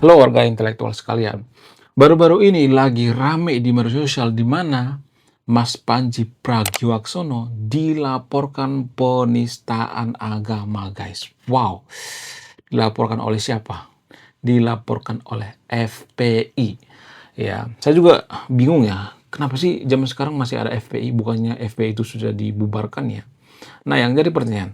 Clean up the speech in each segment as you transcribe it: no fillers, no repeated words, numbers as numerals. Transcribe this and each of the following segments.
Halo warga intelektual sekalian. Baru-baru ini lagi rame di media sosial di mana Mas Panji Pragiwaksono dilaporkan penistaan agama, guys. Wow. Dilaporkan oleh siapa? Dilaporkan oleh FPI. Ya, saya juga bingung ya. Kenapa sih zaman sekarang masih ada FPI? Bukannya FPI itu sudah dibubarkan ya? Nah, yang jadi pertanyaan,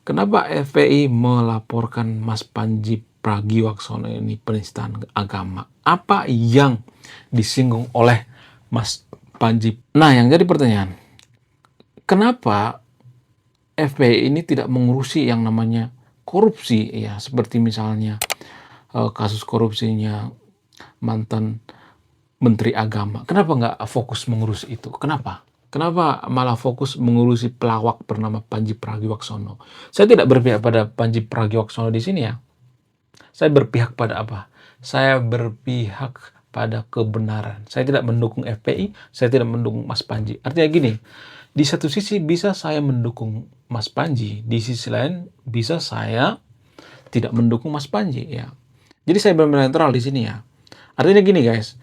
kenapa FPI melaporkan Mas Panji Pragiwaksono ini penistaan agama? Apa yang disinggung oleh Mas Panji? Nah, yang jadi pertanyaan, kenapa FPI ini tidak mengurusi yang namanya korupsi ya, seperti misalnya kasus korupsinya mantan Menteri Agama. Kenapa nggak fokus mengurus itu? Kenapa? Kenapa malah fokus mengurusi pelawak bernama Panji Pragiwaksono? Saya tidak berpihak pada Panji Pragiwaksono di sini ya. Saya berpihak pada apa? Saya berpihak pada kebenaran. Saya tidak mendukung FPI, saya tidak mendukung Mas Panji. Artinya gini, di satu sisi bisa saya mendukung Mas Panji, di sisi lain bisa saya tidak mendukung Mas Panji ya. Jadi saya benar-benar netral di sini ya. Artinya gini guys,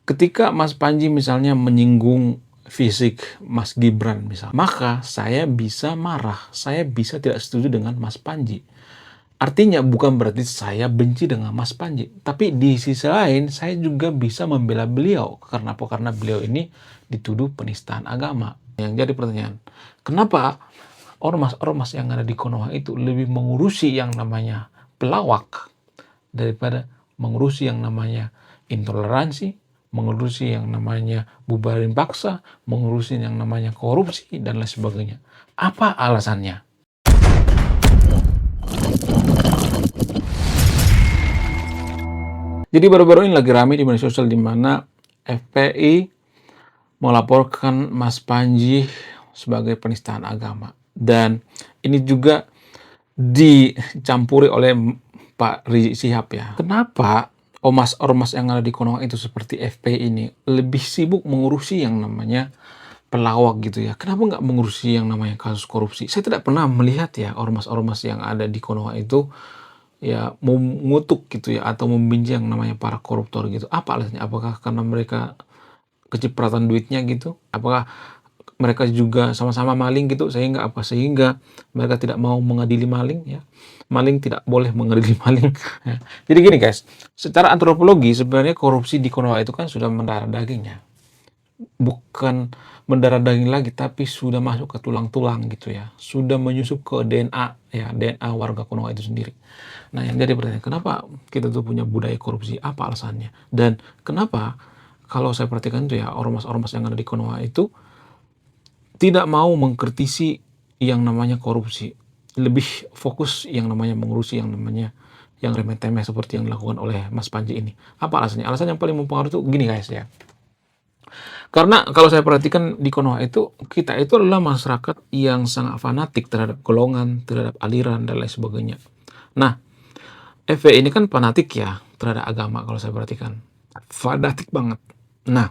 ketika Mas Panji misalnya menyinggung fisik Mas Gibran misalnya, maka saya bisa marah, saya bisa tidak setuju dengan Mas Panji. Artinya bukan berarti saya benci dengan Mas Panji, tapi di sisi lain saya juga bisa membela beliau. Karena apa? Karena beliau ini dituduh penistaan agama. Yang jadi pertanyaan, kenapa ormas-ormas yang ada di Konoha itu lebih mengurusi yang namanya pelawak daripada mengurusi yang namanya intoleransi, mengurusi yang namanya bubarin paksa, mengurusi yang namanya korupsi, dan lain sebagainya. Apa alasannya? Jadi baru-baru ini lagi rame di media sosial di mana FPI melaporkan Mas Panji sebagai penistaan agama. Dan ini juga dicampuri oleh Pak Rizik Syihab ya. Kenapa ormas-ormas yang ada di Konoha itu seperti FPI ini lebih sibuk mengurusi yang namanya pelawak gitu ya? Kenapa nggak mengurusi yang namanya kasus korupsi? Saya tidak pernah melihat ya ormas-ormas yang ada di Konoha itu ya mengutuk gitu ya atau membenci yang namanya para koruptor gitu. Apa alasannya? Apakah karena mereka kecipratan duitnya gitu? Apakah mereka juga sama-sama maling gitu sehingga mereka tidak mau mengadili maling ya? Maling tidak boleh mengadili maling. Ya. Jadi gini guys, secara antropologi sebenarnya korupsi di Konoha itu kan sudah mendarah dagingnya. Bukan mendarah daging lagi, tapi sudah masuk ke tulang-tulang gitu ya. Sudah menyusup ke DNA ya, DNA warga Konoha itu sendiri. Nah, yang jadi pertanyaan, kenapa kita tuh punya budaya korupsi? Apa alasannya? Dan kenapa kalau saya perhatikan tuh ya, ormas-ormas yang ada di Konoha itu tidak mau mengkritisi yang namanya korupsi. Lebih fokus yang namanya mengurusi yang namanya yang remeh-temeh seperti yang dilakukan oleh Mas Panji ini. Apa alasannya? Alasan yang paling mempengaruhi itu gini guys ya. Karena kalau saya perhatikan di Konoha itu, kita itu adalah masyarakat yang sangat fanatik terhadap golongan, terhadap aliran, dan lain sebagainya. Nah, FPI ini kan fanatik ya terhadap agama kalau saya perhatikan. Fanatik banget. Nah,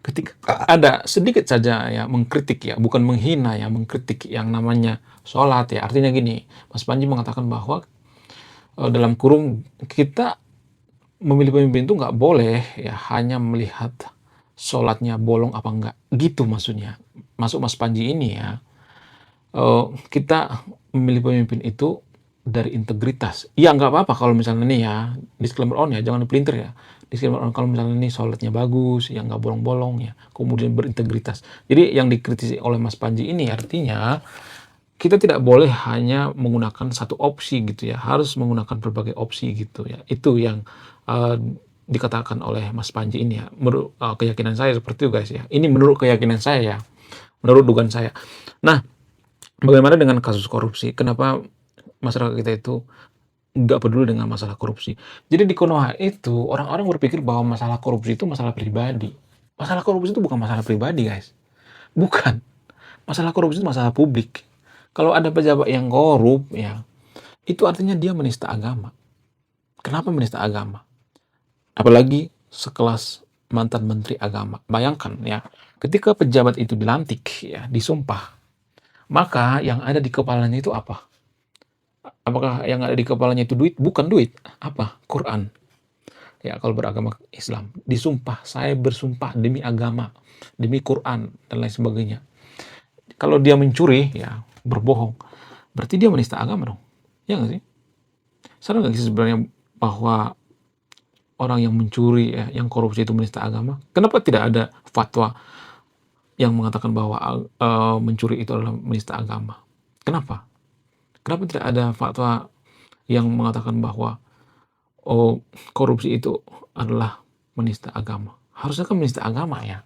ketika ada sedikit saja ya mengkritik ya, bukan menghina ya, mengkritik yang namanya sholat ya. Artinya gini, Mas Panji mengatakan bahwa dalam kurung kita memilih pemimpin itu nggak boleh ya hanya melihat sholatnya bolong apa enggak. Gitu maksudnya. Masuk Mas Panji ini ya, kita memilih pemimpin itu dari integritas. Ya nggak apa-apa kalau misalnya nih ya, disclaimer on ya, jangan dipelintir ya. Disclaimer on kalau misalnya nih sholatnya bagus, yang nggak bolong-bolong ya, kemudian berintegritas. Jadi yang dikritisi oleh Mas Panji ini artinya kita tidak boleh hanya menggunakan satu opsi gitu ya, harus menggunakan berbagai opsi gitu ya. Itu yang dikatakan oleh Mas Panji ini ya. Menurut keyakinan saya seperti itu guys ya. Ini menurut keyakinan saya ya, menurut dugaan saya. Nah, bagaimana dengan kasus korupsi? Kenapa masyarakat kita itu nggak peduli dengan masalah korupsi? Jadi di Konoha itu orang-orang berpikir bahwa masalah korupsi itu masalah pribadi. Masalah korupsi itu bukan masalah pribadi guys. Bukan. Masalah korupsi itu masalah publik. Kalau ada pejabat yang korup ya, itu artinya dia menista agama. Kenapa menista agama? Apalagi sekelas mantan menteri agama. Bayangkan ya, ketika pejabat itu dilantik ya, disumpah, maka yang ada di kepalanya itu apa? Apakah yang ada di kepalanya itu duit? Bukan duit. Apa? Quran. Ya, kalau beragama Islam, disumpah, saya bersumpah demi agama, demi Quran, dan lain sebagainya. Kalau dia mencuri, ya berbohong, berarti dia menista agama dong. Ya nggak sih? Sadar nggak sih sebenarnya bahwa orang yang mencuri, ya, yang korupsi itu menista agama? Kenapa tidak ada fatwa yang mengatakan bahwa mencuri itu adalah menista agama? Kenapa? Kenapa tidak ada fatwa yang mengatakan bahwa korupsi itu adalah menista agama? Harusnya kan menista agama ya.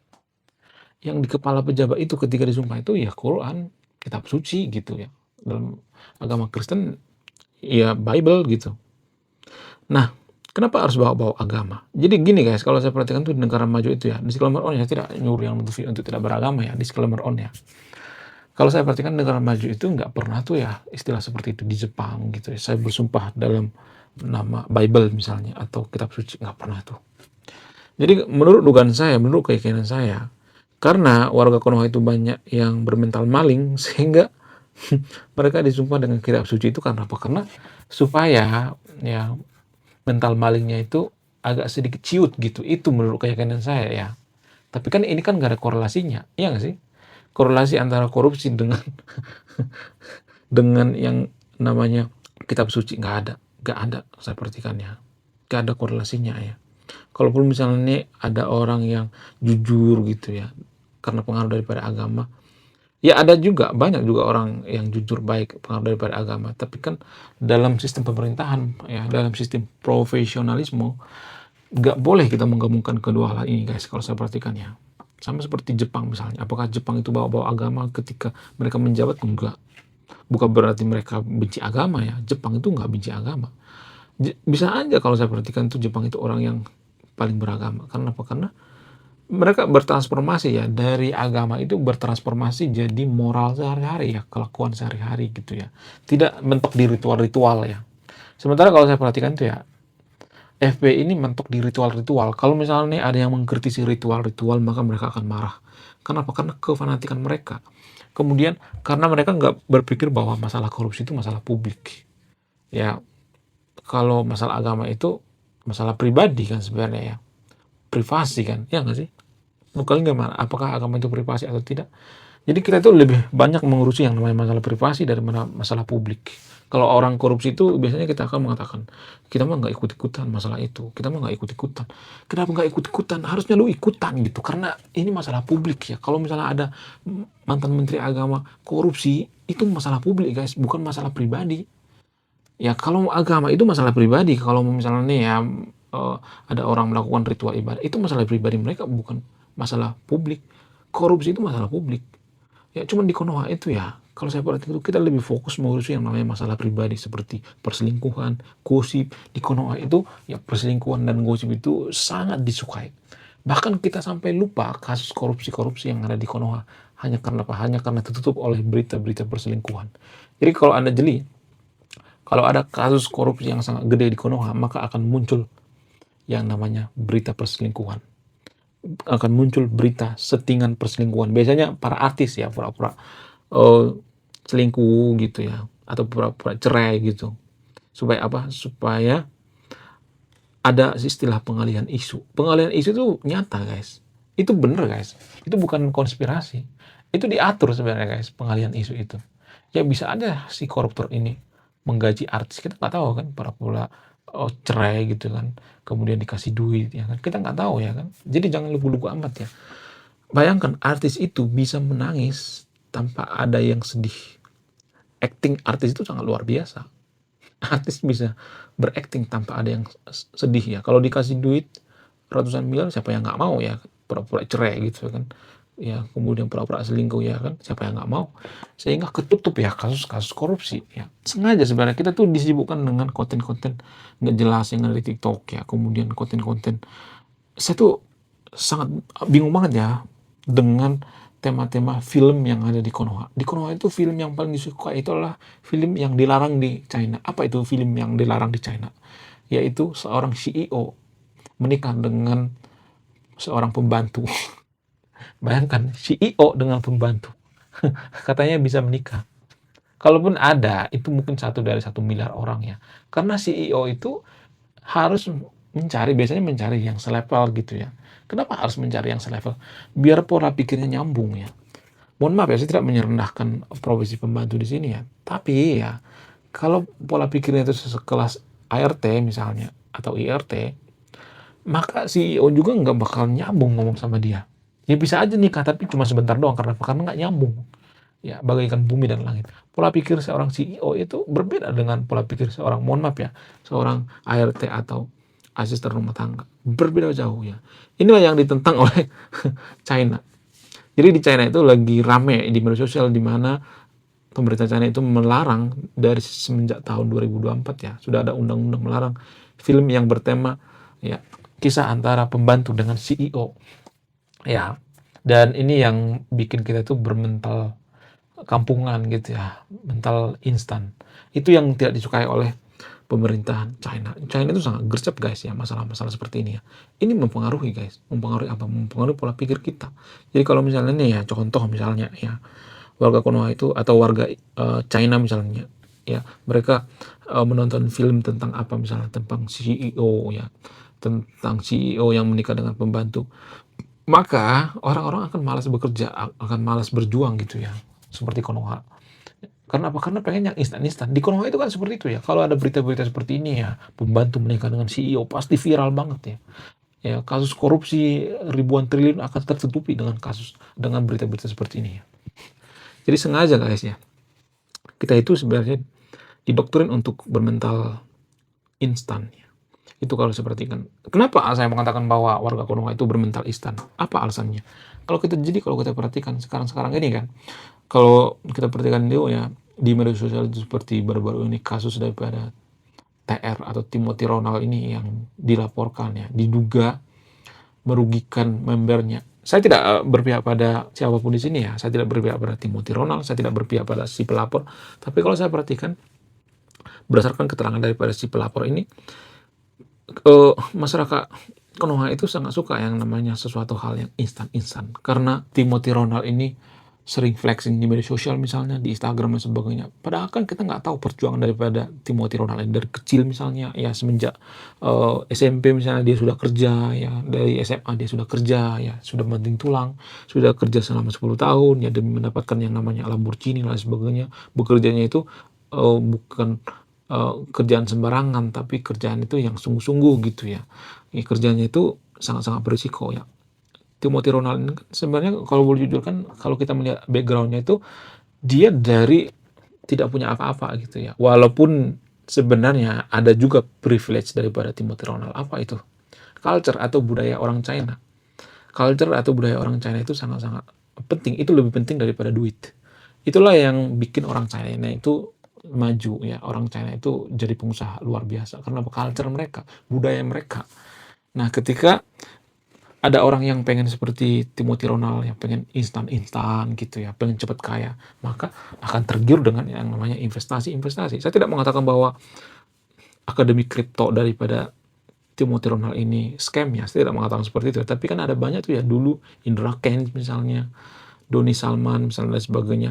Yang di kepala pejabat itu ketika disumpah itu ya Quran, kitab suci gitu ya. Dalam agama Kristen ya Bible gitu. Nah, kenapa harus bawa-bawa agama? Jadi gini guys, kalau saya perhatikan tuh di negara maju itu ya, disclaimer on ya, tidak nyuruh yang untuk tidak beragama ya, disclaimer on ya. Kalau saya perhatikan negara maju itu nggak pernah tuh ya istilah seperti itu di Jepang gitu ya. Saya bersumpah dalam nama Bible misalnya atau kitab suci, nggak pernah tuh. Jadi menurut dugaan saya, menurut keyakinan saya, karena warga Konoha itu banyak yang bermental maling sehingga mereka disumpah dengan kitab suci itu karena apa? Karena supaya ya mental malingnya itu agak sedikit ciut gitu. Itu menurut keyakinan saya ya. Tapi kan ini kan gak ada korelasinya, iya nggak sih? Korelasi antara korupsi dengan dengan yang namanya kitab suci nggak ada saya perhatikannya, nggak ada korelasinya ya. Kalaupun misalnya nih ada orang yang jujur gitu ya, karena pengaruh daripada agama, ya ada juga banyak juga orang yang jujur baik pengaruh daripada agama. Tapi kan dalam sistem pemerintahan ya, dalam sistem profesionalisme, nggak boleh kita menggabungkan kedua hal ini guys. Kalau saya perhatikan ya, sama seperti Jepang misalnya. Apakah Jepang itu bawa-bawa agama ketika mereka menjabat? Enggak. Bukan berarti mereka benci agama ya. Jepang itu nggak benci agama. Bisa aja kalau saya perhatikan tuh Jepang itu orang yang paling beragama. Karena apa? Karena mereka bertransformasi ya, dari agama itu bertransformasi jadi moral sehari-hari ya, kelakuan sehari-hari gitu ya. Tidak mentok di ritual-ritual ya. Sementara kalau saya perhatikan tuh ya, FPI ini mentok di ritual-ritual. Kalau misalnya nih ada yang mengkritisi ritual-ritual, maka mereka akan marah. Kenapa? Karena kefanatikan mereka. Kemudian karena mereka nggak berpikir bahwa masalah korupsi itu masalah publik. Ya, kalau masalah agama itu masalah pribadi kan sebenarnya ya. Privasi kan, ya nggak sih? Menurut kalian gimana? Apakah agama itu privasi atau tidak? Jadi kita itu lebih banyak mengurusi yang namanya masalah privasi daripada masalah publik. Kalau orang korupsi itu biasanya kita akan mengatakan, kita mah nggak ikut-ikutan masalah itu. Kita mah nggak ikut-ikutan. Kenapa nggak ikut-ikutan? Harusnya lu ikutan gitu. Karena ini masalah publik ya. Kalau misalnya ada mantan menteri agama korupsi, itu masalah publik guys, bukan masalah pribadi. Ya kalau agama itu masalah pribadi. Kalau misalnya nih ya ada orang melakukan ritual ibadah, itu masalah pribadi mereka, bukan masalah publik. Korupsi itu masalah publik. Ya cuman di Konoha itu ya, kalau saya perhatikan itu kita lebih fokus mengurusi yang namanya masalah pribadi seperti perselingkuhan, gosip. Di Konoha itu ya perselingkuhan dan gosip itu sangat disukai. Bahkan kita sampai lupa kasus korupsi-korupsi yang ada di Konoha hanya karena apa? Hanya karena tertutup oleh berita-berita perselingkuhan. Jadi kalau Anda jeli, kalau ada kasus korupsi yang sangat gede di Konoha, maka akan muncul yang namanya berita perselingkuhan. Akan muncul berita settingan perselingkuhan. Biasanya para artis ya, pura-pura selingkuh gitu ya, atau pura-pura cerai gitu. Supaya apa? Supaya ada istilah pengalihan isu. Pengalihan isu itu nyata guys. Itu bener guys. Itu bukan konspirasi. Itu diatur sebenarnya guys, pengalihan isu itu. Ya bisa aja si koruptor ini menggaji artis, kita nggak tahu kan, para pula cerai gitu kan, kemudian dikasih duit ya kan, kita nggak tahu ya kan. Jadi jangan lugu-lugu amat ya. Bayangkan artis itu bisa menangis tanpa ada yang sedih. Acting artis itu sangat luar biasa. Artis bisa berakting tanpa ada yang sedih ya. Kalau dikasih duit ratusan miliar, siapa yang nggak mau ya? Pura-pura cerai gitu kan. Ya, kemudian pura-pura selingkuh ya kan. Siapa yang nggak mau? Sehingga ketutup ya kasus-kasus korupsi ya. Sengaja sebenarnya kita tuh disibukkan dengan konten-konten nggak jelas yang ada di TikTok ya. Kemudian konten-konten, saya tuh sangat bingung banget ya dengan tema-tema film yang ada di Konoha. Di Konoha itu film yang paling disukai itu adalah film yang dilarang di China. Apa itu film yang dilarang di China? Yaitu seorang CEO menikah dengan seorang pembantu. Bayangkan CEO dengan pembantu. Katanya bisa menikah. Kalaupun ada, itu mungkin 1 dari 1 miliar orang ya. Karena CEO itu harus biasanya mencari yang selevel gitu ya. Kenapa harus mencari yang selevel? Biar pola pikirnya nyambung ya. Mohon maaf ya, saya tidak merendahkan profesi pembantu di sini ya. Tapi ya, kalau pola pikirnya itu sekelas ART misalnya, atau IRT, maka CEO juga nggak bakal nyambung ngomong sama dia. Ya bisa aja nikah, tapi cuma sebentar doang, karena nggak nyambung. Ya, bagaikan bumi dan langit. Pola pikir seorang CEO itu berbeda dengan pola pikir seorang, mohon maaf ya, seorang ART atau asisten rumah tangga. Berbeda jauh ya. Inilah yang ditentang oleh China. Jadi di China itu lagi rame di media sosial, di mana pemerintah China itu melarang dari semenjak tahun 2024 ya, sudah ada undang-undang melarang film yang bertema ya kisah antara pembantu dengan CEO ya. Dan ini yang bikin kita itu bermental kampungan gitu ya, mental instan. Itu yang tidak disukai oleh pemerintahan China. China itu sangat gercep guys ya, masalah-masalah seperti ini ya. Ini mempengaruhi guys, mempengaruhi apa? Mempengaruhi pola pikir kita. Jadi kalau misalnya nih ya, contoh misalnya ya, warga Konoha itu atau warga China misalnya ya, mereka menonton film tentang apa, misalnya tentang CEO ya, tentang CEO yang menikah dengan pembantu, maka orang-orang akan malas bekerja, akan malas berjuang gitu ya, seperti Konoha. Karena apa? Karena pengen yang instan-instan. Di Konoha itu kan seperti itu ya. Kalau ada berita-berita seperti ini ya, pembantu menikah dengan CEO, pasti viral banget ya. Ya, kasus korupsi ribuan triliun akan tertutupi dengan berita-berita seperti ini ya. Jadi sengaja guys ya, kita itu sebenarnya didoktrin untuk bermental instan ya. Itu kalau saya perhatikan. Kenapa saya mengatakan bahwa warga Konoha itu bermental instan? Apa alasannya? Kalau kita perhatikan sekarang-sekarang ini kan, kalau kita perhatikan itu ya, di media sosial itu seperti baru-baru ini kasus daripada TR atau Timothy Ronald ini yang dilaporkan ya, diduga merugikan membernya. Saya tidak berpihak pada siapapun di sini ya. Saya tidak berpihak pada Timothy Ronald, saya tidak berpihak pada si pelapor. Tapi kalau saya perhatikan, berdasarkan keterangan daripada si pelapor ini, masyarakat Konoha itu sangat suka yang namanya sesuatu hal yang instan-instan. Karena Timothy Ronald ini sering flexing di media sosial misalnya, di Instagram dan sebagainya. Padahal kan kita nggak tahu perjuangan daripada Timothy Ronald ini dari kecil misalnya, ya semenjak SMP misalnya dia sudah kerja, ya dari SMA dia sudah kerja, ya sudah banting tulang, sudah kerja selama 10 tahun, ya demi mendapatkan yang namanya Lamborghini dan sebagainya. Bekerjanya itu bukan kerjaan sembarangan, tapi kerjaan itu yang sungguh-sungguh gitu ya. Kerjanya itu sangat-sangat berisiko ya. Timothy Ronald ini kan sebenarnya kalau boleh jujur kan, kalau kita melihat backgroundnya itu, dia dari tidak punya apa-apa gitu ya. Walaupun sebenarnya ada juga privilege daripada Timothy Ronald. Apa itu? Culture atau budaya orang China. Culture atau budaya orang China itu sangat-sangat penting. Itu lebih penting daripada duit. Itulah yang bikin orang China itu maju ya. Orang China itu jadi pengusaha luar biasa karena culture mereka, budaya mereka. Nah, ketika ada orang yang pengen seperti Timothy Ronald yang pengen instan-instan gitu ya, pengen cepat kaya, maka akan tergiur dengan yang namanya investasi-investasi. Saya tidak mengatakan bahwa akademi kripto daripada Timothy Ronald ini scam ya, saya tidak mengatakan seperti itu. Tapi kan ada banyak tuh ya, dulu Indra Kents misalnya, Doni Salman misalnya dan sebagainya.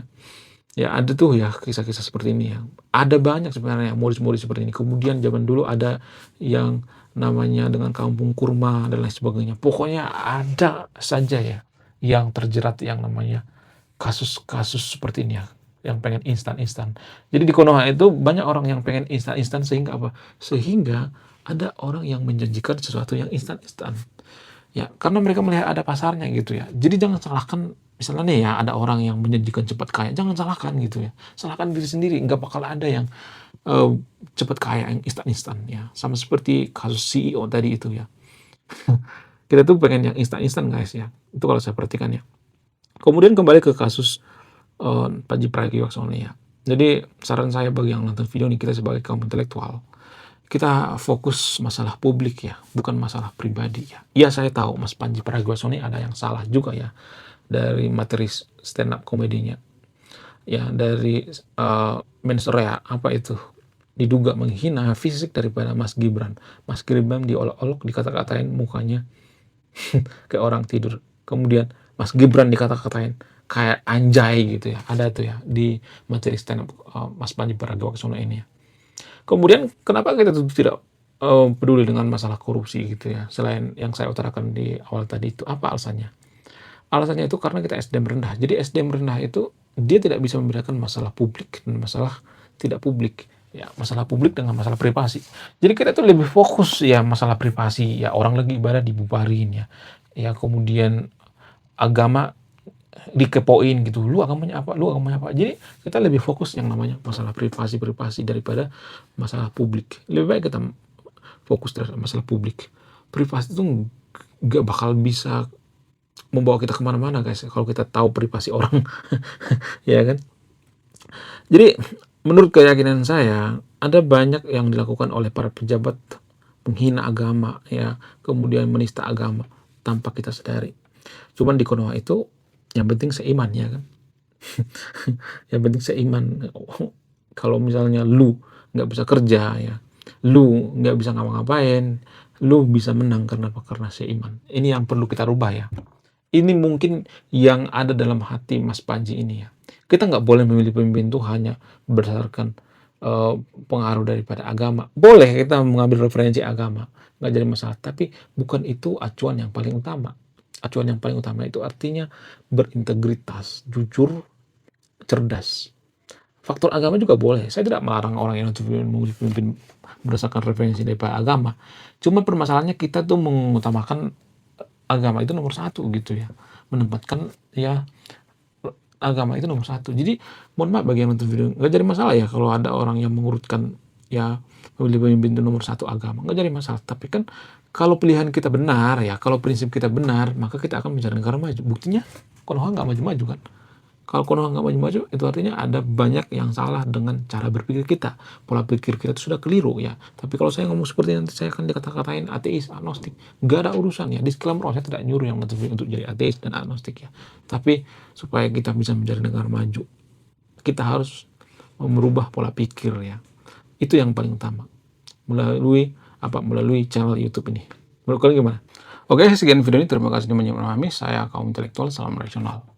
Ya ada tuh ya kisah-kisah seperti ini ya. Ada banyak sebenarnya modus-modus seperti ini. Kemudian zaman dulu ada yang namanya dengan kampung kurma dan lain sebagainya. Pokoknya ada saja ya yang terjerat yang namanya kasus-kasus seperti ini ya. Yang pengen instan-instan. Jadi di Konoha itu banyak orang yang pengen instan-instan sehingga apa? Sehingga ada orang yang menjanjikan sesuatu yang instan-instan. Ya, karena mereka melihat ada pasarnya gitu ya. Jadi jangan salahkan, misalnya nih ya, ada orang yang menjanjikan cepat kaya, jangan salahkan gitu ya. Salahkan diri sendiri, nggak bakal ada yang cepat kaya yang instan-instan ya. Sama seperti kasus CEO tadi itu ya. Kita tuh pengen yang instan-instan guys ya. Itu kalau saya perhatikan ya. Kemudian kembali ke kasus Panji Pragiwaksono ya. Jadi saran saya bagi yang nonton video ini, kita sebagai kaum intelektual, kita fokus masalah publik ya, bukan masalah pribadi ya. Ya saya tahu Mas Panji Pragiwaksono ada yang salah juga ya dari materi stand up komedinya. Ya dari mensrea apa itu, diduga menghina fisik daripada Mas Gibran. Mas Gibran diolok-olok, dikata-katain mukanya kayak orang tidur. Kemudian Mas Gibran dikata-katain kayak anjay gitu ya. Ada tuh ya di materi stand up Mas Panji Pragiwaksono ini ya. Kemudian kenapa kita tuh tidak peduli dengan masalah korupsi gitu ya, selain yang saya utarakan di awal tadi itu, apa alasannya? Alasannya itu karena kita SDM rendah. Jadi SDM rendah itu dia tidak bisa membedakan masalah publik dan masalah tidak publik. Ya, masalah publik dengan masalah privasi. Jadi kita tuh lebih fokus ya masalah privasi, ya orang lagi ibadah dibubarin ya. Ya kemudian agama dikepoin gitu, lu agamanya apa, lu agamanya apa. Jadi kita lebih fokus yang namanya masalah privasi daripada masalah publik. Lebih baik kita fokus terhadap masalah publik. Privasi itu nggak bakal bisa membawa kita kemana-mana guys kalau kita tahu privasi orang. Ya kan. Jadi menurut keyakinan saya ada banyak yang dilakukan oleh para pejabat menghina agama ya, kemudian menista agama tanpa kita sadari. Cuman di Konoha itu yang penting seiman ya kan. Yang penting seiman. Kalau misalnya lu nggak bisa kerja ya, lu nggak bisa ngapa-ngapain, lu bisa menang karena apa? Karena seiman. Ini yang perlu kita rubah ya. Ini mungkin yang ada dalam hati Mas Panji ini ya. Kita nggak boleh memilih pemimpin itu hanya berdasarkan pengaruh daripada agama. Boleh kita mengambil referensi agama, nggak jadi masalah. Tapi bukan itu acuan yang paling utama. Acuan yang paling utama itu artinya berintegritas, jujur, cerdas. Faktor agama juga boleh. Saya tidak melarang orang yang untuk memilih pemimpin berdasarkan referensi daripada agama. Cuma permasalahannya kita tuh mengutamakan agama itu nomor satu gitu ya. Menempatkan ya agama itu nomor satu. Jadi mohon maaf bagi yang nonton video, nggak jadi masalah ya kalau ada orang yang mengurutkan ya memilih pemimpin itu nomor satu agama, nggak jadi masalah. Tapi kan kalau pilihan kita benar ya, kalau prinsip kita benar, maka kita akan mencari negara maju. Buktinya Konoha nggak maju-maju kan. Kalau Konoha nggak maju-maju, itu artinya ada banyak yang salah dengan cara berpikir kita. Pola pikir kita itu sudah keliru ya. Tapi kalau saya ngomong seperti nanti saya akan dikata-katain ateis, agnostik. Nggak ada urusannya. Disclaimer, saya tidak nyuruh yang nonton video untuk jadi ateis dan agnostik ya. Tapi supaya kita bisa menjadi negara maju, kita harus merubah pola pikir ya. Itu yang paling utama. Melalui channel YouTube ini. Menurut kalian gimana? Oke, sekian video ini. Terima kasih sudah memahami. Saya kaum intelektual. Salam rasional.